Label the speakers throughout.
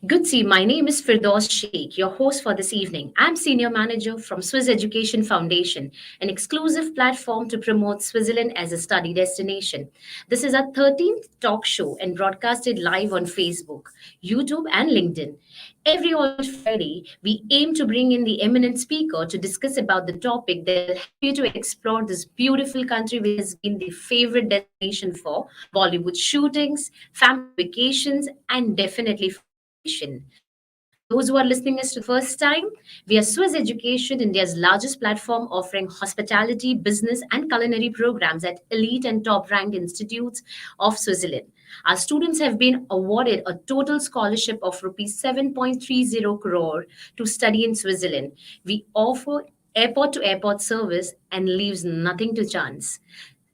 Speaker 1: Good see, my name is Firdaus Sheikh, your host for this evening. I'm Senior Manager from Swiss Education Foundation, an exclusive platform to promote Switzerland as a study destination. This is our 13th talk show and broadcasted live on Facebook, YouTube, and LinkedIn. Every alternate Friday, we aim to bring in the eminent speaker to discuss about the topic that will help you to explore this beautiful country which has been the favorite destination for Bollywood shootings, family vacations, and definitely for education. For those who are listening us to the first time, we are Swiss Education, India's largest platform offering hospitality, business, and culinary programs at elite and top ranked institutes of Switzerland. Our students have been awarded a total scholarship of rupees 7.30 crore to study in Switzerland. We offer airport to airport service and leaves nothing to chance.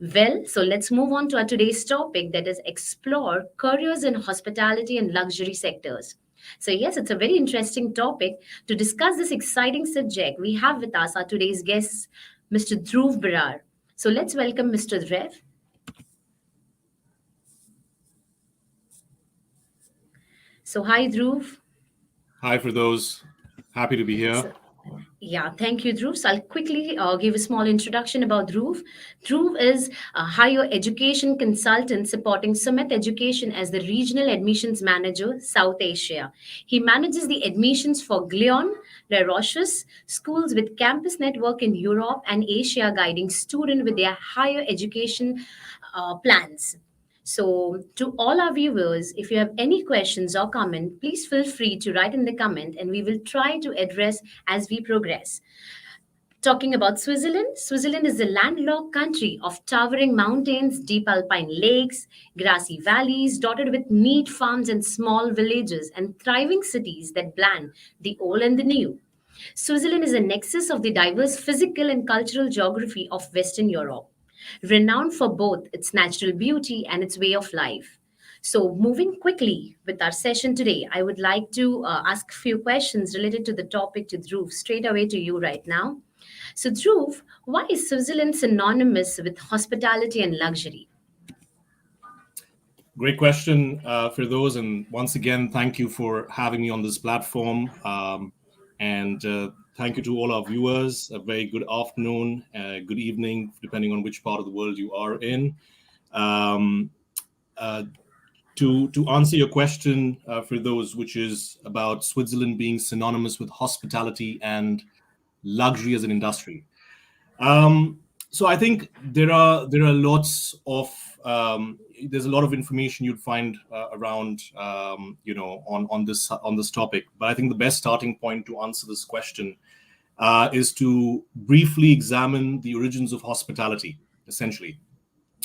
Speaker 1: Well, so let's move on to our today's topic that is explore careers in hospitality and luxury sectors. So, yes, it's a very interesting topic. To discuss this exciting subject, we have with us our today's guest, Mr. Dhruv Barar. So, let's welcome Mr. Dhruv. So, hi, Dhruv.
Speaker 2: Hi, for those. Happy to be here.
Speaker 1: So, yeah, thank you, Dhruv. So I'll quickly give a small introduction about Dhruv. Dhruv is a higher education consultant supporting Sumit Education as the regional admissions manager, South Asia. He manages the admissions for Glion, La Roche's schools with campus network in Europe and Asia, guiding students with their higher education plans. So, to all our viewers, if you have any questions or comment, please feel free to write in the comment and we will try to address as we progress. Talking about Switzerland, Switzerland is a landlocked country of towering mountains, deep alpine lakes, grassy valleys dotted with meat farms and small villages, and thriving cities that blend the old and the new. Switzerland is a nexus of the diverse physical and cultural geography of Western Europe, renowned for both its natural beauty and its way of life. So, moving quickly with our session today, I would like to ask a few questions related to the topic to Dhruv, straight away to you right now. So, Dhruv, why is Switzerland synonymous with hospitality and luxury?
Speaker 2: Great question for those. And once again, thank you for having me on this platform. And thank you to all our viewers. A very good afternoon, good evening, depending on which part of the world you are in. Um, uh, to answer your question for those, which is about Switzerland being synonymous with hospitality and luxury as an industry. Um, so I think there are lots of there's a lot of information you'd find around on this topic. But I think the best starting point to answer this question is to briefly examine the origins of hospitality. Essentially,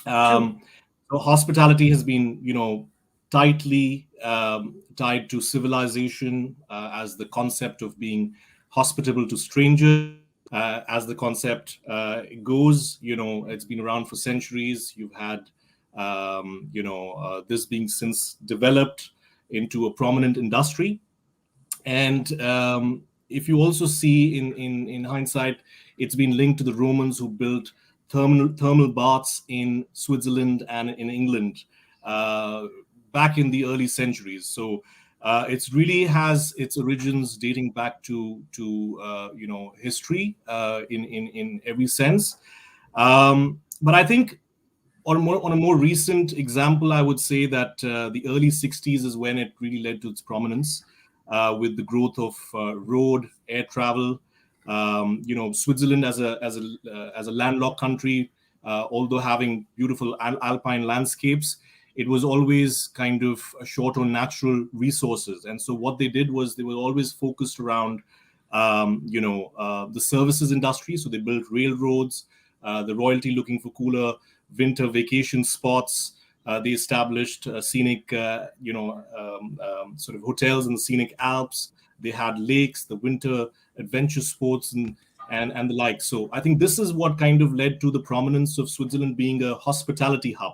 Speaker 1: True.
Speaker 2: um, so hospitality has been tightly tied to civilization as the concept of being hospitable to strangers as the concept goes. It's been around for centuries. You've had, this being since developed into a prominent industry. And if you also see in hindsight, it's been linked to the Romans who built thermal baths in Switzerland and in England uh, back in the early centuries. So it's really has its origins dating back to history in every sense. But I think on a more recent example, I would say that the early 60s is when it really led to its prominence with the growth of road air travel. Switzerland as a landlocked country, although having beautiful alpine landscapes, it was always kind of short on natural resources. And so what they did was they were always focused around the services industry. So they built railroads, the royalty looking for cooler winter vacation spots. They established scenic, sort of hotels in the scenic Alps. They had lakes, the winter adventure sports, and the like. So I think this is what kind of led to the prominence of Switzerland being a hospitality hub.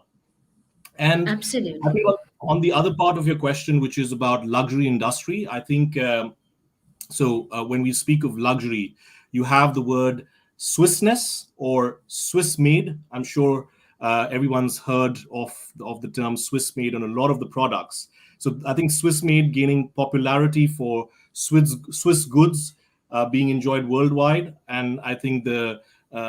Speaker 2: And I think
Speaker 1: Absolutely.
Speaker 2: on the other part of your question, which is about luxury industry, I think when we speak of luxury, you have the word Swissness or Swiss made. I'm sure everyone's heard of the term Swiss made on a lot of the products. So I think Swiss made gaining popularity for Swiss goods being enjoyed worldwide, and I think the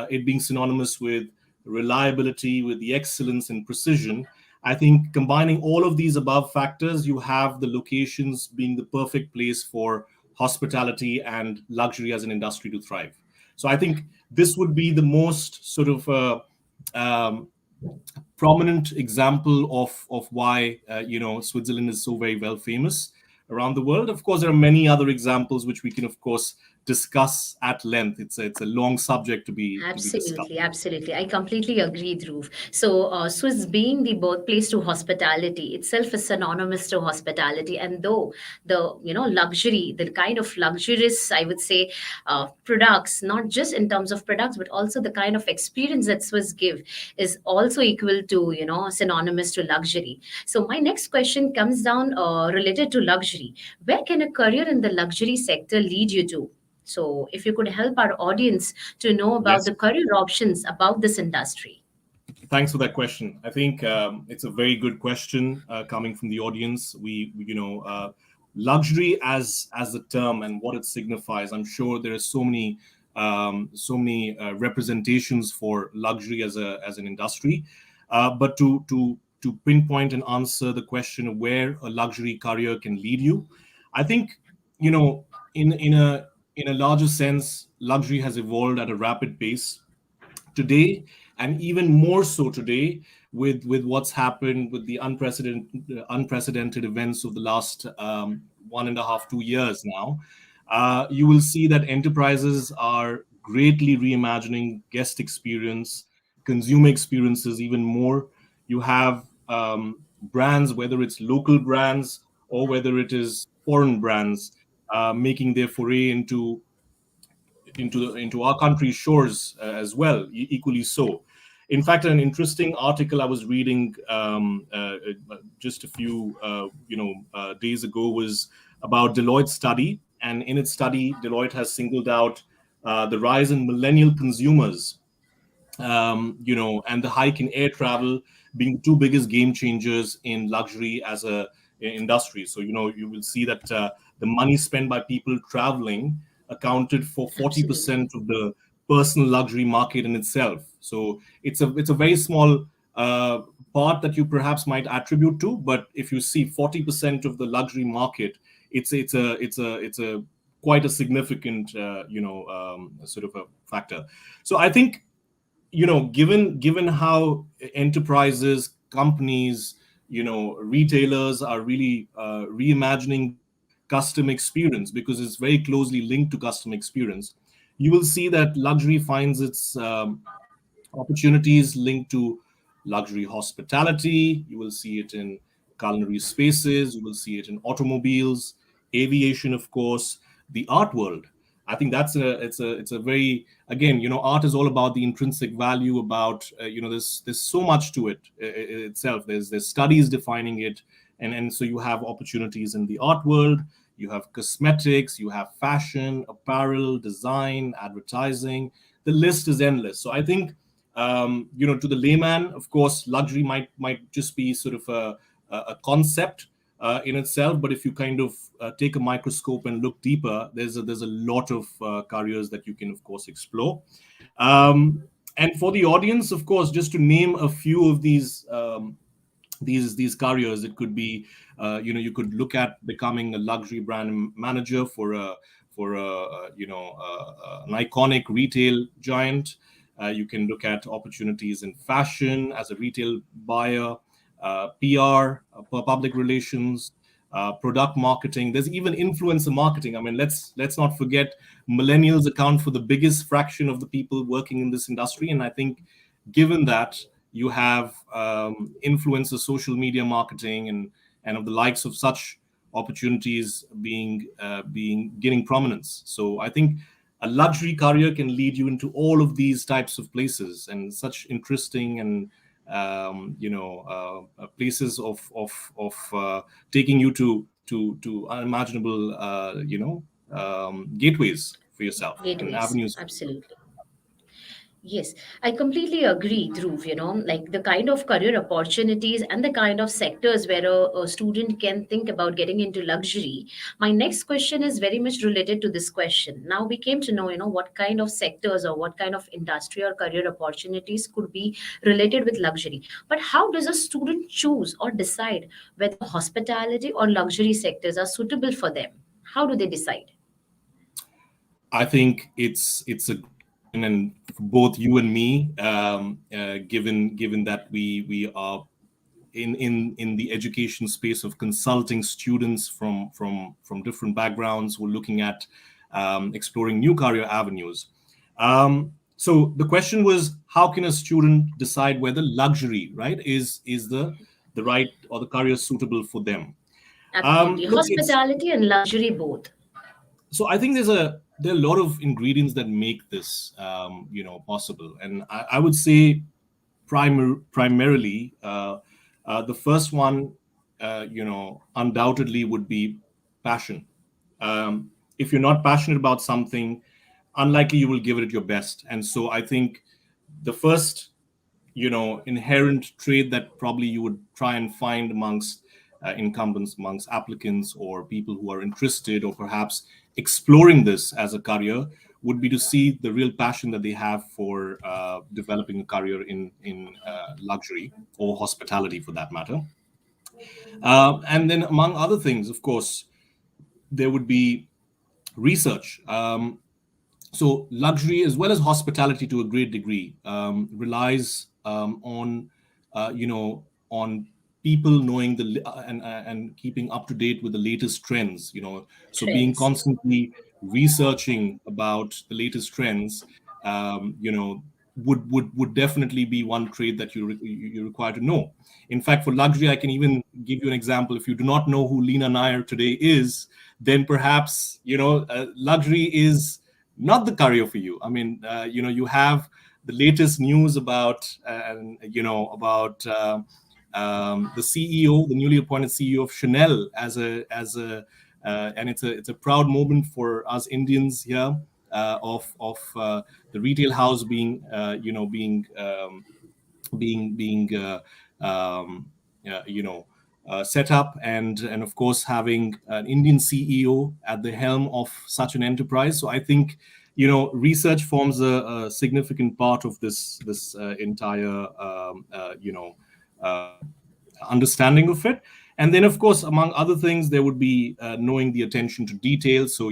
Speaker 2: it being synonymous with reliability, with the excellence and precision. I think combining all of these above factors, you have the locations being the perfect place for hospitality and luxury as an industry to thrive. So I think this would be the most sort of um, prominent example of why Switzerland is so very well famous around the world. Of course, there are many other examples which we can, of course, discuss at length. It's a long subject to be discussed.
Speaker 1: Absolutely, absolutely. I completely agree, Dhruv. So, Swiss being the birthplace to hospitality itself is synonymous to hospitality. And though the luxury, the kind of luxurious, I would say, products, not just in terms of products, but also the kind of experience that Swiss give is also equal to synonymous to luxury. So, my next question comes down related to luxury. Where can a career in the luxury sector lead you to? So, if you could help our audience to know about
Speaker 2: Yes.
Speaker 1: the career options about this industry.
Speaker 2: Thanks for that question. I think it's a very good question coming from the audience. Luxury as the term and what it signifies. I'm sure there are so many representations for luxury as an industry. But to pinpoint and answer the question of where a luxury career can lead you, I think you know in a larger sense, luxury has evolved at a rapid pace today, and even more so today with what's happened with the unprecedented events of the last 1.5 2 years now. You will see that enterprises are greatly reimagining guest experience, consumer experiences even more. You have brands, whether it's local brands or whether it is foreign brands, making their foray into our country's shores as well, equally so. In fact, an interesting article I was reading just a few days ago was about Deloitte's study, and in its study, Deloitte has singled out the rise in millennial consumers, and the hike in air travel being the two biggest game changers in luxury as a industry. So you will see that the money spent by people traveling accounted for
Speaker 1: Absolutely.
Speaker 2: 40% of the personal luxury market in itself. So it's a very small uh, part that you perhaps might attribute to, but if you see 40% of the luxury market, it's a quite a significant sort of a factor. So I think given how enterprises, companies, retailers are really reimagining the customer experience, because it's very closely linked to customer experience, you will see that luxury finds its opportunities linked to luxury hospitality. You will see it in culinary spaces. You will see it in automobiles, aviation, of course, the art world. I think it's a very, again, art is all about the intrinsic value. About there's so much to it itself. There's studies defining it, and so you have opportunities in the art world. You have cosmetics, you have fashion, apparel, design, advertising. The list is endless. So I think to the layman, of course, luxury might just be sort of a concept in itself. But if you kind of take a microscope and look deeper, there's a lot of careers that you can, of course, explore. And for the audience, of course, just to name a few of these careers, it could be you could look at becoming a luxury brand manager for an iconic retail giant. You can look at opportunities in fashion as a retail buyer, PR, public relations, product marketing. There's even influencer marketing. I mean, let's not forget, millennials account for the biggest fraction of the people working in this industry, and I think, given that you have influencer social media marketing and of the likes of such opportunities being gaining prominence. So I think a luxury career can lead you into all of these types of places, and such interesting and places of taking you to unimaginable gateways for yourself and
Speaker 1: Gateways.
Speaker 2: avenues.
Speaker 1: Absolutely. Yes, I completely agree, Dhruv. Like the kind of career opportunities and the kind of sectors where a student can think about getting into luxury. My next question is very much related to this question. Now we came to know, what kind of sectors or what kind of industry or career opportunities could be related with luxury. But how does a student choose or decide whether hospitality or luxury sectors are suitable for them? How do they decide?
Speaker 2: I think it's a great question, and for both you and me, given that we are in the education space of consulting students from different backgrounds who are looking at exploring new career avenues. So the question was, how can a student decide whether luxury, right, is the right or the career suitable for them?
Speaker 1: Absolutely.
Speaker 2: Look, it's
Speaker 1: Hospitality and luxury both.
Speaker 2: so I think there are a lot of ingredients that make this possible, and I would say primarily the first one undoubtedly would be passion. If you're not passionate about something, unlikely you will give it your best. And so I think the first inherent trait that probably you would try and find amongst incumbents, amongst applicants, or people who are interested or perhaps exploring this as a career would be to see the real passion that they have for developing a career in luxury or hospitality for that matter. And then among other things, of course, there would be research. So luxury as well as hospitality to a great degree relies on people knowing and keeping up to date with the latest trends, so being
Speaker 1: Trends.
Speaker 2: constantly researching about the latest trends, would definitely be one trait that you require to know. In fact, for luxury, I can even give you an example. If you do not know who Lena Nair today is, then perhaps luxury is not the career for you. I mean, you have the latest news about the CEO, the newly appointed CEO of Chanel, and it's a proud moment for us Indians here, of the retail house being um, set up, and of course having an Indian CEO at the helm of such an enterprise. So I think research forms a significant part of this entire understanding of it. And then of course, among other things, there would be knowing the attention to detail. So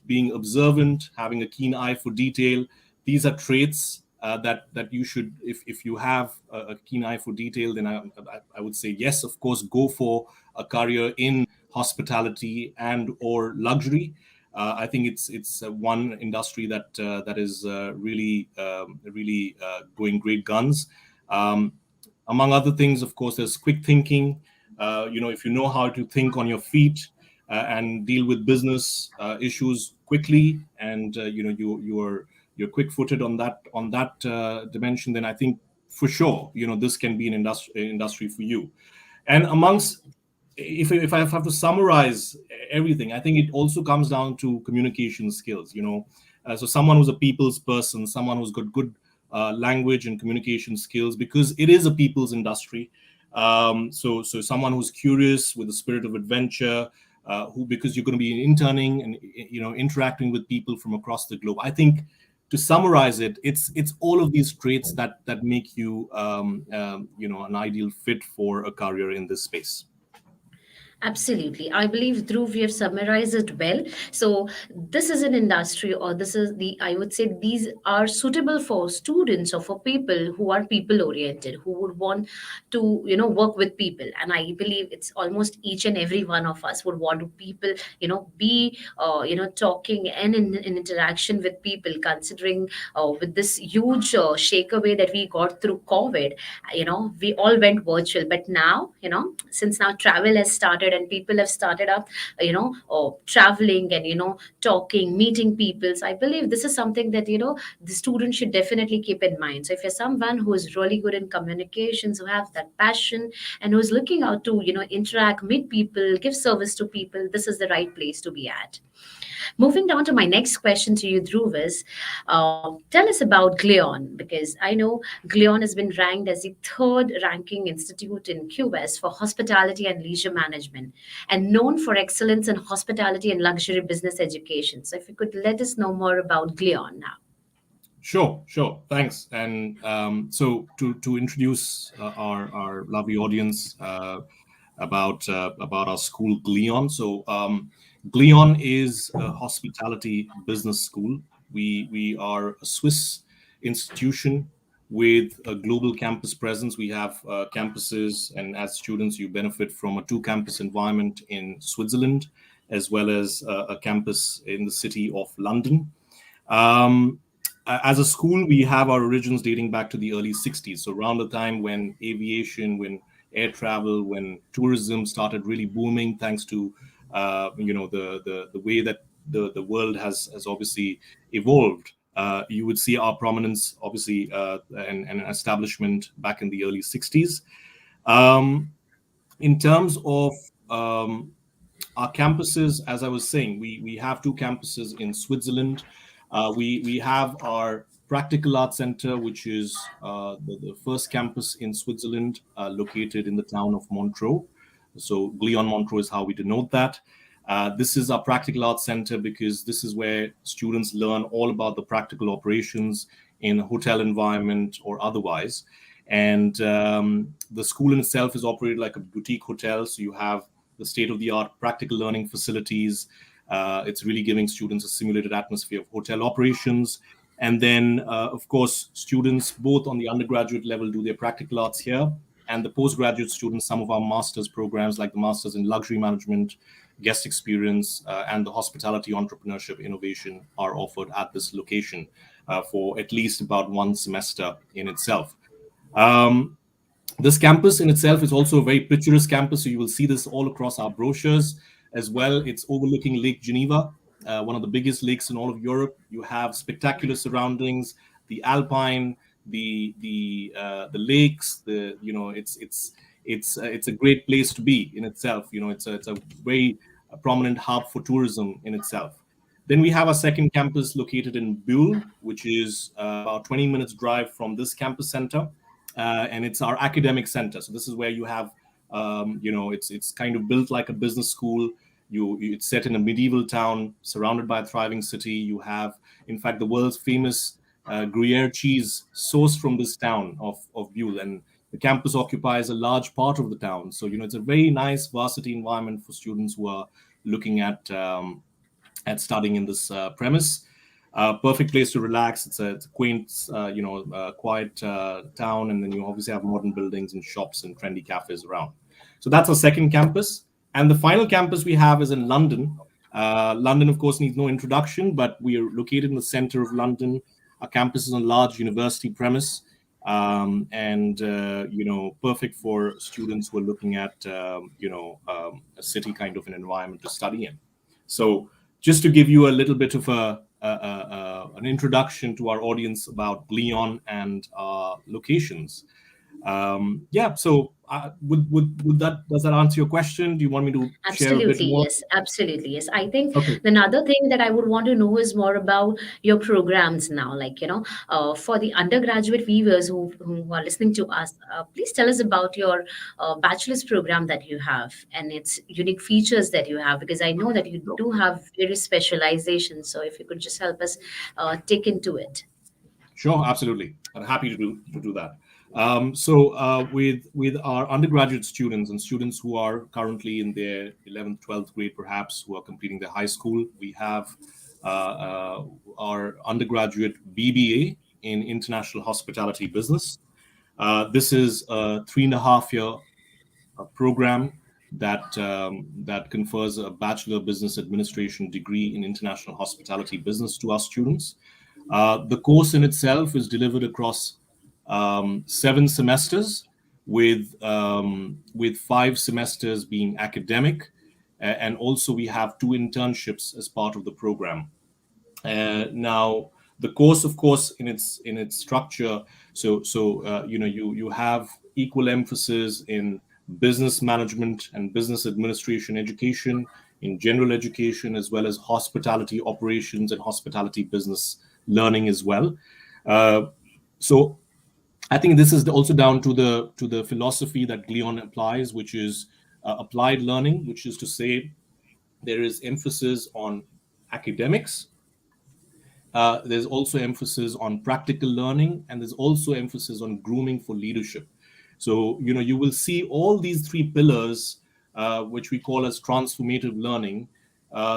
Speaker 2: being observant, having a keen eye for detail. These are traits that you should, if you have a keen eye for detail, then I would say yes, of course, go for a career in hospitality and or luxury. I think it's one industry that is really going great guns. Um, Among other things, of course, there's quick thinking. If you know how to think on your feet and deal with business issues quickly, and you're quick-footed on that dimension, then I think for sure this can be an industry for you. And amongst, if I have to summarize everything, I think it also comes down to communication skills. So someone who's a people's person, someone who's got good language and communication skills, because it is a people's industry. So someone who's curious with a spirit of adventure, who, because you're going to be interning and interacting with people from across the globe. I think, to summarize it, it's all of these traits that make you an ideal fit for a career in this space.
Speaker 1: Absolutely. I believe, Dhruv, you have summarized it well. So, this is an industry, or this is I would say, these are suitable for students or for people who are people oriented, who would want to, work with people. And I believe it's almost each and every one of us would want to people, be, talking and in interaction with people, considering with this huge shake away that we got through COVID. We all went virtual, but now, since now travel has started started, and people have started up, traveling and talking, meeting people. So I believe this is something that the student should definitely keep in mind. So if you're someone who is really good in communications, who have that passion, and who's looking out to interact, meet people, give service to people, this is the right place to be at. Moving down to my next question to you, Dhruv, is tell us about Glion, because I know Glion has been ranked as the third ranking institute in QS for hospitality and leisure management, and known for excellence in hospitality and luxury business education. So, if you could let us know more about Glion now.
Speaker 2: Sure, sure. Thanks. And so to introduce our lovely audience about our school, Glion. So Glion is a hospitality business school. We are a Swiss institution with a global campus presence. We have campuses, and as students, you benefit from a two-campus environment in Switzerland, as well as a campus in the city of London. Um, as a school, we have our origins dating back to the early 60s. So around the time when aviation, when air travel, when tourism started really booming, thanks to the way that the world has obviously evolved. You would see our prominence, obviously, and establishment back in the early 60s. Um, in terms of um, our campuses, as I was saying, we have two campuses in Switzerland. We have our Practical Arts Center, which is the first campus in Switzerland, located in the town of Montreux. So Glion Montreux is how we denote that. This is our Practical Arts Center because this is where students learn all about the practical operations in a hotel environment or otherwise. And the school in itself is operated like a boutique hotel. So you have the state-of-the-art practical learning facilities. It's really giving students a simulated atmosphere of hotel operations. And then, of course, students both on the undergraduate level do their practical arts here, and the postgraduate students, some of our master's programs like the Masters in Luxury Management, Guest Experience, and the Hospitality Entrepreneurship Innovation are offered at this location for at least about one semester in itself. Um, this campus in itself is also a very picturesque campus, so you will see this all across our brochures as well. It's overlooking Lake Geneva, one of the biggest lakes in all of Europe. You have spectacular surroundings, the Alpine, the lakes. It's a great place to be in itself. It's a very prominent hub for tourism in itself. Then we have a second campus located in Buhl, which is about 20 minutes drive from this campus center, and it's our academic center. So this is where you have, it's kind of built like a business school. It's set in a medieval town, surrounded by a thriving city. You have, in fact, the world's famous Gruyere cheese sourced from this town of Buhl, and the campus occupies a large part of the town. So it's a very nice varsity environment for students who are looking at studying in this premise. Perfect place to relax. It's a quaint, quiet town, and then you obviously have modern buildings and shops and trendy cafes around. So that's our second campus, and the final campus we have is in London. London, of course, needs no introduction, but we are located in the center of London. Our campus is on a large university premise, and perfect for students who are looking at a city kind of an environment to study in. So just to give you a little bit of an introduction to our audience about Glion and locations. So would that does that answer your question? Do you want me to share a bit
Speaker 1: Absolutely,
Speaker 2: more?
Speaker 1: yes. Absolutely, yes. I think
Speaker 2: Okay.
Speaker 1: another thing that I would want to know is more about your programs now. Like, for the undergraduate viewers who are listening to us, please tell us about your bachelor's program that you have and its unique features that you have, because I know that you do have various specializations. So if you could just help us take into it.
Speaker 2: Sure, absolutely. I'm happy to do that. With our undergraduate students and students who are currently in their 11th, 12th grade, perhaps who are completing their high school, we have our undergraduate BBA in International Hospitality Business. This is a 3.5 year program that confers a Bachelor of Business Administration degree in International Hospitality Business to our students. The course in itself is delivered across 7 semesters. with 5 semesters being academic, and also we have 2 internships as part of the program. Now, the course, of course, in its structure, you have equal emphasis in business management and business administration education, in general education, as well as hospitality operations and hospitality business learning as well. Uh, so I think this is also down to the philosophy that Glion applies, which is applied learning, which is to say there is emphasis on academics. There's also emphasis on practical learning, and there's also emphasis on grooming for leadership. So, you will see all these 3 pillars, which we call as transformative learning,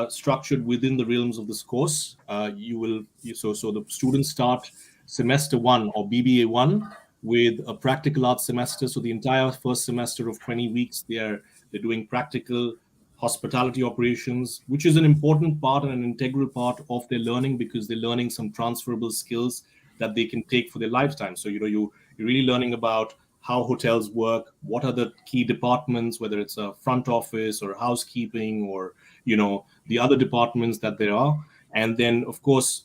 Speaker 2: structured within the realms of this course. So the students start semester 1 or BBA 1 with a practical arts semester. So the entire first semester of 20 weeks, they're doing practical hospitality operations, which is an important part and an integral part of their learning, because they're learning some transferable skills that they can take for their lifetime. So you're really learning about how hotels work, what are the key departments, whether it's a front office or housekeeping or the other departments that there are. And then, of course,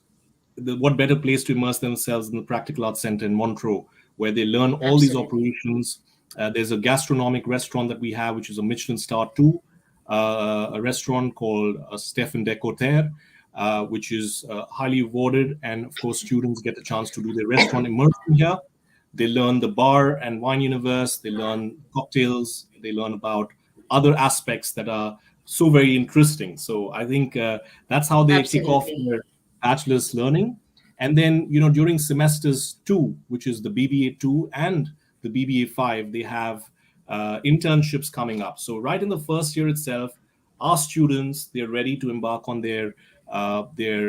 Speaker 2: what better place to immerse themselves in the Practical Arts Center in Montreux, where they learn all these
Speaker 1: Absolutely.
Speaker 2: operations. There's a gastronomic restaurant that we have, which is a Michelin star 2, a restaurant called Stefan Decoter, which is highly awarded. And of course, students get a chance to do their restaurant immersion here. They learn the bar and wine universe, they learn cocktails, they learn about other aspects that are so very interesting. So I think that's how they kick off
Speaker 1: Absolutely.
Speaker 2: their bachelor's learning. And then, during semesters 2, which is the BBA 2 and the BBA 5, they have internships coming up. So right in the first year itself, our students, they're ready to embark on their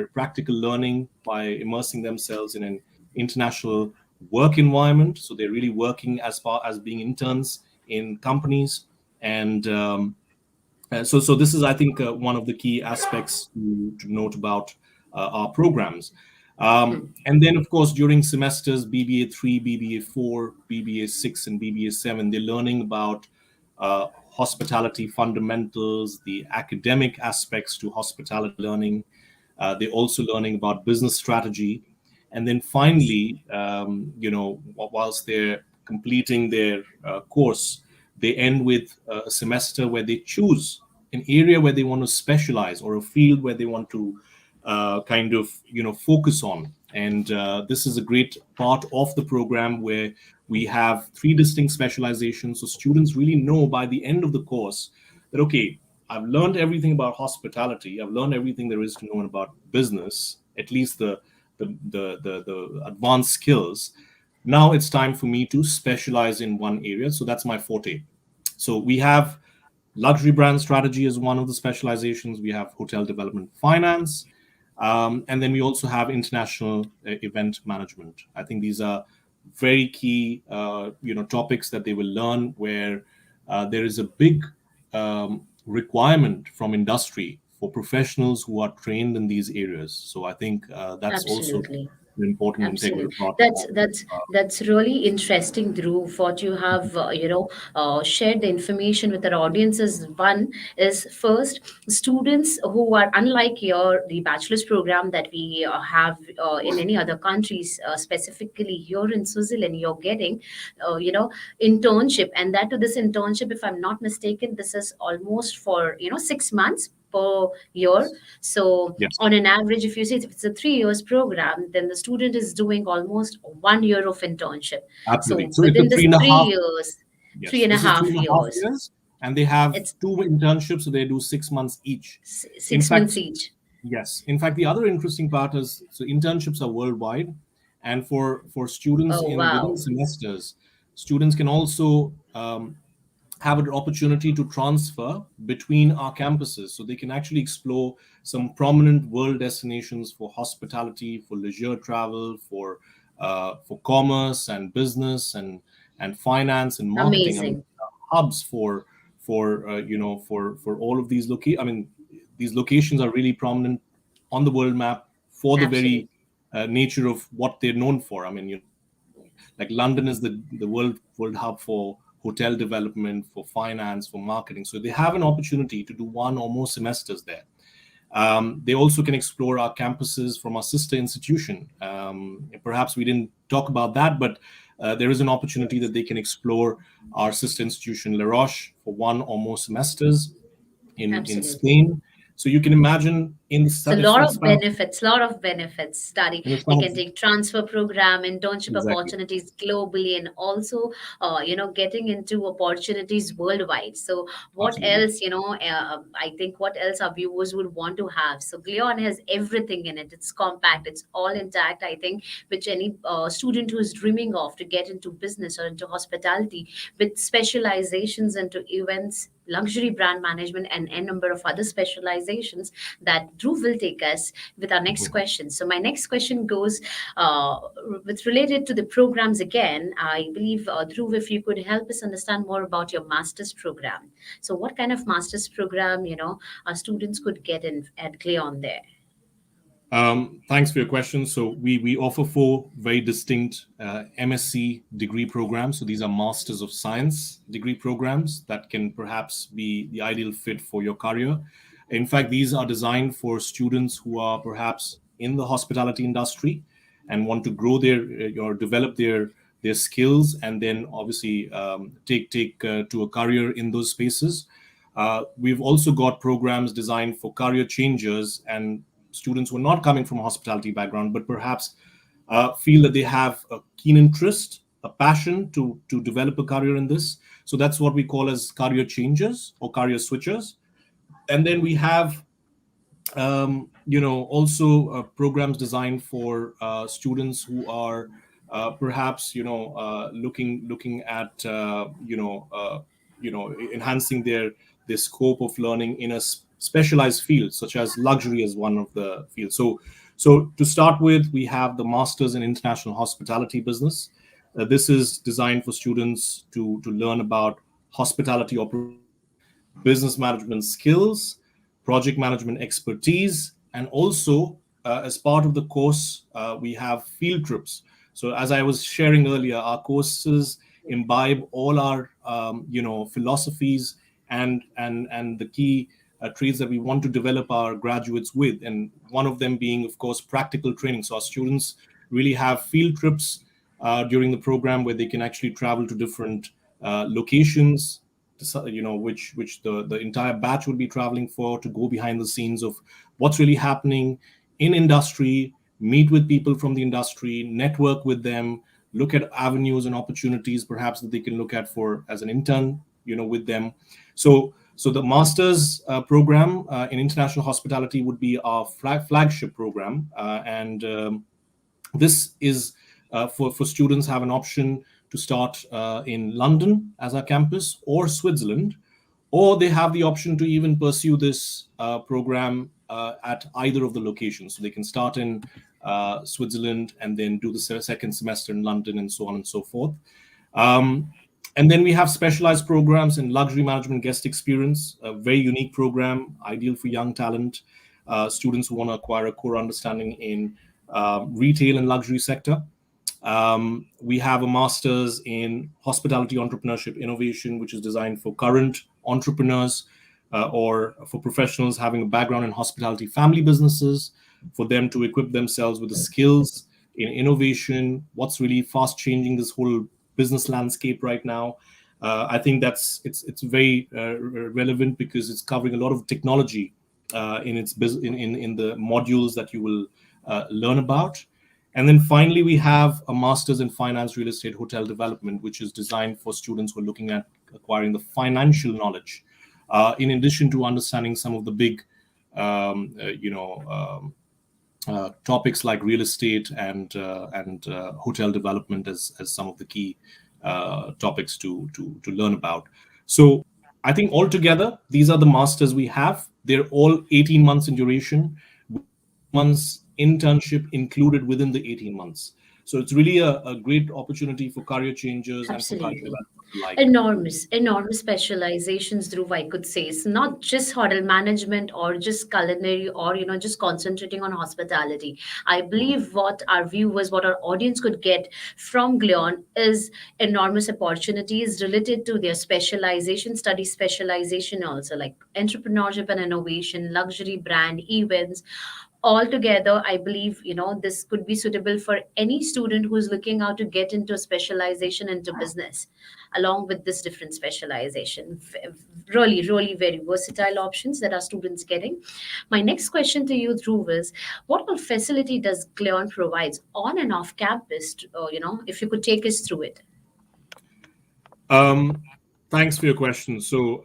Speaker 2: practical learning by immersing themselves in an international work environment. So they're really working as far as being interns in companies. And so this is, I think, one of the key aspects to note about our programs. And then, of course, during semesters BBA 3, BBA 4, BBA 6, and BBA 7, they're learning about hospitality fundamentals, the academic aspects to hospitality learning. They're also learning about business strategy. And then finally, whilst they're completing their course, they end with a semester where they choose an area where they want to specialize, or a field where they want to kind of focus on. And this is a great part of the program, where we have 3 distinct specializations. So students really know by the end of the course that, okay, I've learned everything about hospitality, I've learned everything there is to know about business, at least the advanced skills. Now it's time for me to specialize in one area. So that's my forte. So we have luxury brand strategy as one of the specializations. We have hotel development finance. And then we also have international event management. I think these are very key, topics that they will learn, where there is a big requirement from industry for professionals who are trained in these areas. So I think that's also
Speaker 1: Absolutely.
Speaker 2: an important integral
Speaker 1: Absolutely.
Speaker 2: part
Speaker 1: That's
Speaker 2: of.
Speaker 1: that's that's really interesting, Dhruv. What you have, shared the information with our audiences. One is, first, students who are unlike the bachelor's program that we have in any other countries, specifically here in Switzerland, you're getting, internship, and that to this internship, if I'm not mistaken, this is almost for 6 months per year. So
Speaker 2: Yes,
Speaker 1: on an average, if you say if it's a 3 years program, then the student is doing almost 1 year of internship.
Speaker 2: absolutely.
Speaker 1: So
Speaker 2: So it's a
Speaker 1: within this
Speaker 2: three and a
Speaker 1: three
Speaker 2: half.
Speaker 1: years, three
Speaker 2: Yes,
Speaker 1: and a
Speaker 2: this is three
Speaker 1: half
Speaker 2: and a half
Speaker 1: years,
Speaker 2: years, and they have
Speaker 1: it's
Speaker 2: 2 internships, so they do 6 months each. In
Speaker 1: 6 months
Speaker 2: fact,
Speaker 1: each.
Speaker 2: yes. In fact, the other interesting part is, so internships are worldwide, and for students
Speaker 1: Oh,
Speaker 2: in within
Speaker 1: wow.
Speaker 2: semesters, students can also have an opportunity to transfer between our campuses, so they can actually explore some prominent world destinations for hospitality, for leisure travel, for commerce and business and finance and marketing. I mean,
Speaker 1: Amazing.
Speaker 2: hubs for all of these I mean, these locations are really prominent on the world map for the very
Speaker 1: Absolutely.
Speaker 2: nature of what they're known for. I mean, like London is the world hub for hotel development, for finance, for marketing. So they have an opportunity to do one or more semesters there. They also can explore our campuses from our sister institution. Perhaps we didn't talk about that, but there is an opportunity that they can explore our sister institution, La Roche, for one or more semesters in
Speaker 1: Absolutely.
Speaker 2: Spain. So you can imagine in the
Speaker 1: So a
Speaker 2: if
Speaker 1: lot
Speaker 2: a
Speaker 1: of
Speaker 2: span
Speaker 1: benefits, lot of benefits. Study,
Speaker 2: in the
Speaker 1: they
Speaker 2: span of
Speaker 1: can take transfer program, internship
Speaker 2: exactly,
Speaker 1: opportunities globally, and also, getting into opportunities worldwide. So what
Speaker 2: absolutely.
Speaker 1: else, I think what else our viewers would want to have. So Glion has everything in it. It's compact. It's all intact. I think which any student who is dreaming of to get into business or into hospitality with specializations into events, luxury brand management, and a number of other specializations that Dhruv will take us with our next
Speaker 2: Mhm.
Speaker 1: question. So my next question goes uh, with related to the programs again. I believe Dhruv, if you could help us understand more about your master's program. So what kind of master's program our students could get in at Glion there?
Speaker 2: Thanks for your question. So we offer four very distinct MSc degree programs. So these are Masters of Science degree programs that can perhaps be the ideal fit for your career. In fact, these are designed for students who are perhaps in the hospitality industry and want to grow their or develop their skills, and then obviously take to a career in those spaces. We've also got programs designed for career changers and students who are not coming from a hospitality background, but perhaps feel that they have a keen interest, a passion to develop a career in this. So that's what we call as career changers or career switchers. And then we have also programs designed for students who are perhaps looking at enhancing their scope of learning in a specialized field, such as luxury as one of the fields. So to start with, we have the Masters in International Hospitality Business. This is designed for students to learn about hospitality operations, business management skills, project management expertise, and also as part of the course, we have field trips. So as I was sharing earlier, our courses imbibe all our philosophies and the key traits that we want to develop our graduates with, and one of them being, of course, practical training. So our students really have field trips during the program where they can actually travel to different locations, which the entire batch would be traveling for, to go behind the scenes of what's really happening in industry, meet with people from the industry, network with them, look at avenues and opportunities perhaps that they can look at for as an intern, with them. So the master's program in international hospitality would be our flagship program, and this is for students have an option to start in London as our campus, or Switzerland, or they have the option to even pursue this program at either of the locations. So they can start in Switzerland and then do the second semester in London, and so on and so forth. Um, and then we have specialized programs in luxury management guest experience, a very unique program, ideal for young talent, students who want to acquire a core understanding in retail and luxury sector. We have a master's in hospitality entrepreneurship innovation, which is designed for current entrepreneurs or for professionals having a background in hospitality family businesses, for them to equip themselves with the skills in innovation, what's really fast changing this whole business landscape right now. I think it's very relevant because it's covering a lot of technology in the modules that you will learn about. And then finally, we have a master's in finance, real estate, hotel development, which is designed for students who are looking at acquiring the financial knowledge, in addition to understanding some of the big, um, uh, you know, um, topics like real estate and hotel development as some of the key topics to learn about. So I think altogether, these are the masters we have. They're all 18 months in duration, with 6 months internship included within the 18 months. So it's really a great opportunity for career changers and for career
Speaker 1: Absolutely.
Speaker 2: development alike.
Speaker 1: Enormous specializations, Dhruv, I could say. It's not just hotel management or just culinary or, just concentrating on hospitality. I
Speaker 2: Mhm.
Speaker 1: believe what our viewers, what our audience could get from Glion is enormous opportunities related to their specialization, study specialization also, like entrepreneurship and innovation, luxury brand, events. Altogether, I believe, this could be suitable for any student who's looking out to get into a specialization into business along with this different specialization. Really very versatile options that our students getting. My next question to you, Dhruv, is what all facility does Gleon provides on and off campus? If you could take us through it.
Speaker 2: Um, Thanks for your question. So,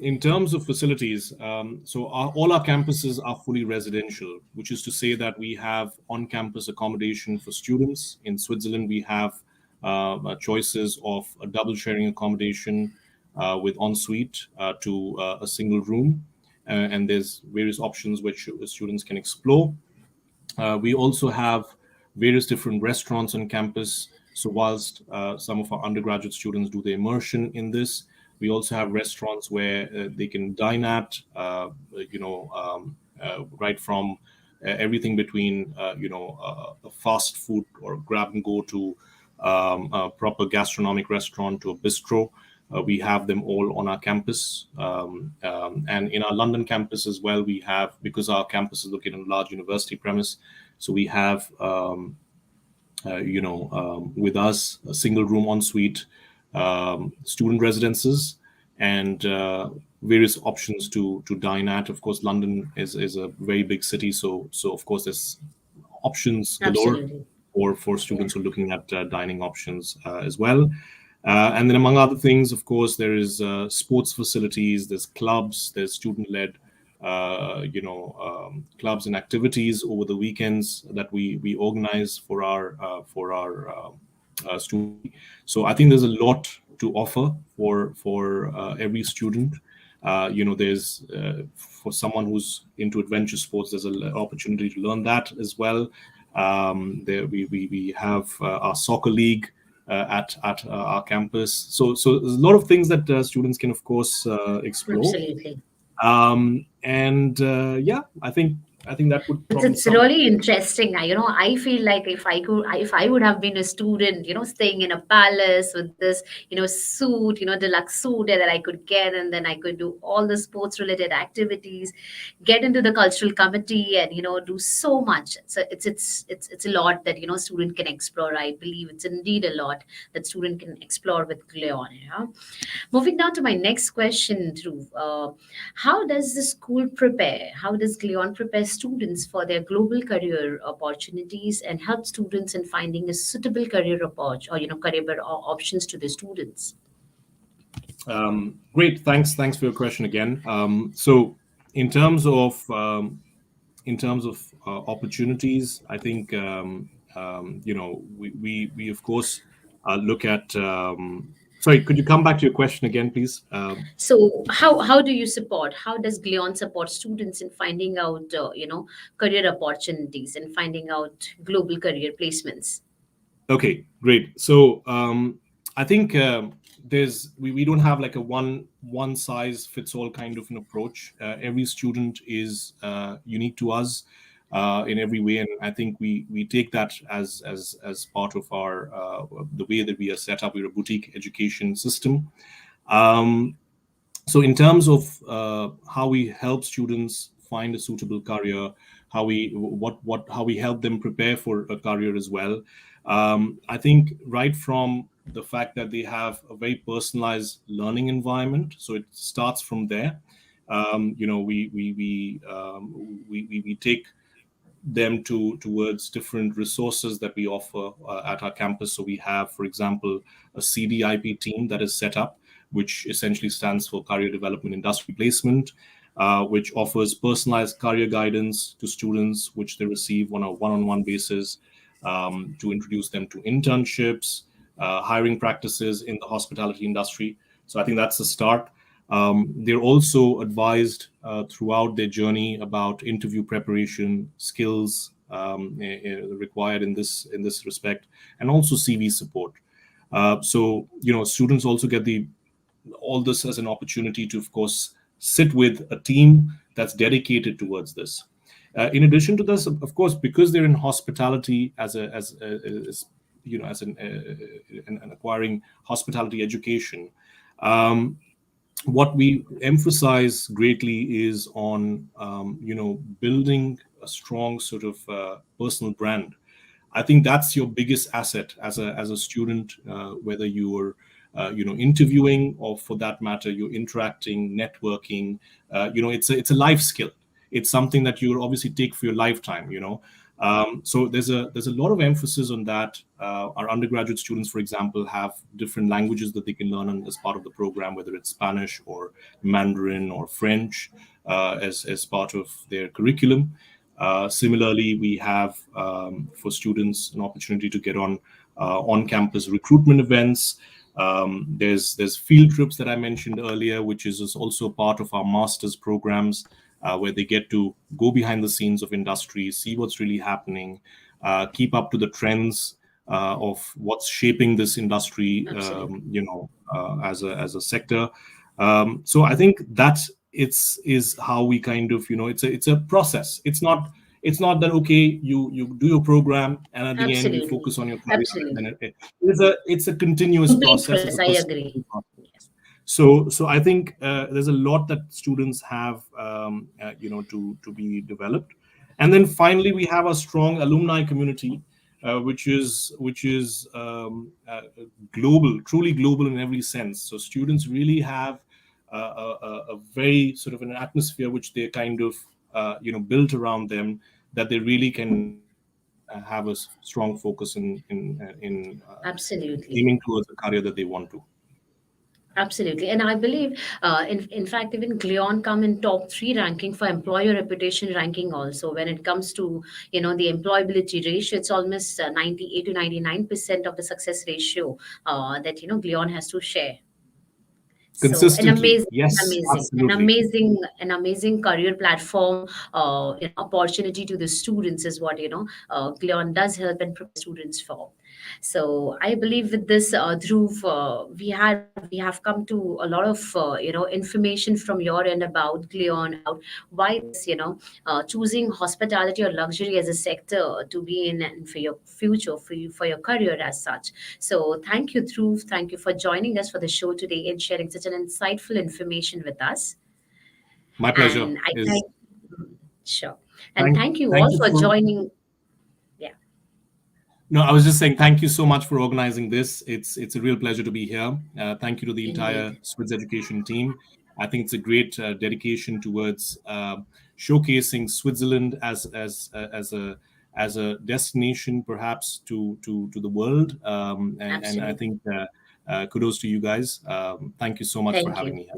Speaker 2: in terms of facilities, all our campuses are fully residential, which is to say that we have on-campus accommodation for students. In Switzerland, we have choices of a double sharing accommodation with ensuite to a single room, and there's various options which students can explore. We also have various different restaurants on campus. So, whilst some of our undergraduate students do the immersion in this, we also have restaurants where they can dine at, right from everything between, a fast food or grab and go to a proper gastronomic restaurant to a bistro. We have them all on our campus. And in our London campus as well, we have, because our campus is located on a large university premise, so we have, with us, a single room ensuite, student residences, and various options to dine at. Of course, London is a very big city, so of course there's options galore
Speaker 1: Absolutely.
Speaker 2: for
Speaker 1: Yeah.
Speaker 2: students who are looking at dining options as well. And then, among other things, of course, there is sports facilities, there's clubs, there's student-led, clubs and activities over the weekends that we organize for our students. So I think there's a lot to offer for every student. There's for someone who's into adventure sports, there's an opportunity to learn that as well. There we have our soccer league at our campus. So there's a lot of things that students can, of course, explore.
Speaker 1: Absolutely.
Speaker 2: And yeah, I think that would
Speaker 1: It's,
Speaker 2: probably
Speaker 1: it's
Speaker 2: sum.
Speaker 1: really interesting. I feel like if I would have been a student, staying in a palace with this, suit, deluxe suit that I could get, and then I could do all the sports related activities, get into the cultural committee, and do so much. So it's a lot that student can explore. I believe it's indeed a lot that student can explore with Gleon. Moving down to my next question, Dhruv. How does the school prepare? How does Glion prepare students for their global career opportunities and help students in finding a suitable career approach or career options to the students?
Speaker 2: Great, thanks for your question again. So in terms of opportunities, I think we of course look at. Sorry, could you come back to your question again, please?
Speaker 1: So how do you support? How does Glion support students in finding out career opportunities and finding out global career placements?
Speaker 2: Okay, great. So I think we don't have like a one size fits all kind of an approach. Every student is unique to us in every way, and I think we take that as part of our the way that we are set up. We're a boutique education system. Um, so in terms of how we help students find a suitable career, how we help them prepare for a career as well, I think right from the fact that they have a very personalized learning environment, so it starts from there. We take them towards different resources that we offer at our campus. So we have, for example, a CDIP team that is set up, which essentially stands for Career Development Industry Placement, which offers personalized career guidance to students, which they receive on a one-on-one basis, to introduce them to internships, hiring practices in the hospitality industry. So I think that's the start. They're also advised throughout their journey about interview preparation, skills, required in this respect, and also CV support. So students also get the all this as an opportunity to, of course, sit with a team that's dedicated towards this. In addition to this, of course, because they're in hospitality as as an acquiring hospitality education, what we emphasize greatly is on building a strong sort of personal brand. I think that's your biggest asset as a student, whether you are interviewing, or for that matter you're interacting, networking. It's a life skill. It's something that you obviously take for your lifetime. So there's a lot of emphasis on that. Our undergraduate students, for example, have different languages that they can learn as part of the program, whether it's Spanish or Mandarin or French, as part of their curriculum. Similarly, we have, for students, an opportunity to get on-campus recruitment events. There's field trips that I mentioned earlier, which is also part of our master's programs, where they get to go behind the scenes of industry, see what's really happening, keep up to the trends of what's shaping this industry,
Speaker 1: Absolutely.
Speaker 2: as a sector. So I think that is how we kind of, it's a process. It's not that, okay, you do your program and at the end you
Speaker 1: Absolutely.
Speaker 2: focus on your career, and then
Speaker 1: Absolutely.
Speaker 2: it's a continuous
Speaker 1: Complete
Speaker 2: process. It's
Speaker 1: process.
Speaker 2: a
Speaker 1: I
Speaker 2: persistent
Speaker 1: agree.
Speaker 2: process.
Speaker 1: Yes.
Speaker 2: So I think there's a lot that students have, to be developed. And then finally, we have a strong alumni community, which is global, truly global in every sense. So students really have a very sort of an atmosphere which they kind of built around them, that they really can have a strong focus in
Speaker 1: Absolutely.
Speaker 2: aiming towards the career that they want to.
Speaker 1: Absolutely. And I believe, in fact, even Glion come in top three ranking for employer reputation ranking also. When it comes to, the employability ratio, it's almost 98 to 99% of the success ratio that, Glion has to share. So
Speaker 2: Consistently, yes,
Speaker 1: an
Speaker 2: absolutely.
Speaker 1: amazing, an amazing career platform, opportunity to the students is what Glion does help and prepare students for. So I believe with this, Dhruv, we have come to a lot of information from your end about Glion, about why this choosing hospitality or luxury as a sector to be in and for your future, for your career as such. So thank you, Dhruv. Thank you for joining us for the show today and sharing such an insightful information with us.
Speaker 2: My pleasure.
Speaker 1: And I
Speaker 2: Is
Speaker 1: thank sure. And
Speaker 2: thank
Speaker 1: thank you
Speaker 2: thank
Speaker 1: all
Speaker 2: you
Speaker 1: for
Speaker 2: for
Speaker 1: joining. Yeah,
Speaker 2: No, I was just saying thank you so much for organizing this. It's a real pleasure to be here. Thank you to the entire
Speaker 1: indeed.
Speaker 2: Swiss Education team. I think it's a great dedication towards showcasing Switzerland as a destination, perhaps to the world. And I
Speaker 1: Absolutely.
Speaker 2: think kudos to you guys. Thank you so much for
Speaker 1: Thank
Speaker 2: having
Speaker 1: you.
Speaker 2: me here.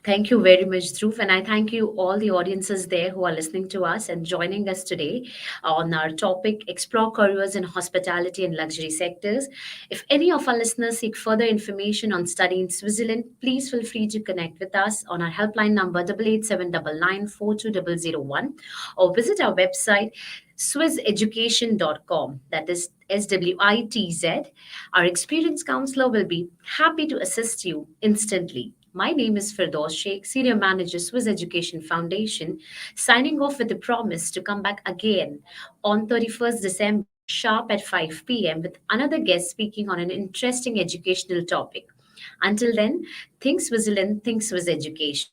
Speaker 1: Thank you very much, Dhruv. And I thank you all the audiences there who are listening to us and joining us today on our topic, Explore Careers in Hospitality and Luxury Sectors. If any of our listeners seek further information on study in Switzerland, please feel free to connect with us on our helpline number 8879942001, or visit our website swisseducation.com. That is SWITZ. Our experienced counselor will be happy to assist you instantly. My name is Firdaus Sheikh, Senior Manager, Swiss Education Foundation, signing off with a promise to come back again on 31st December, sharp at 5 p.m., with another guest speaking on an interesting educational topic. Until then, think Switzerland, think Swiss education.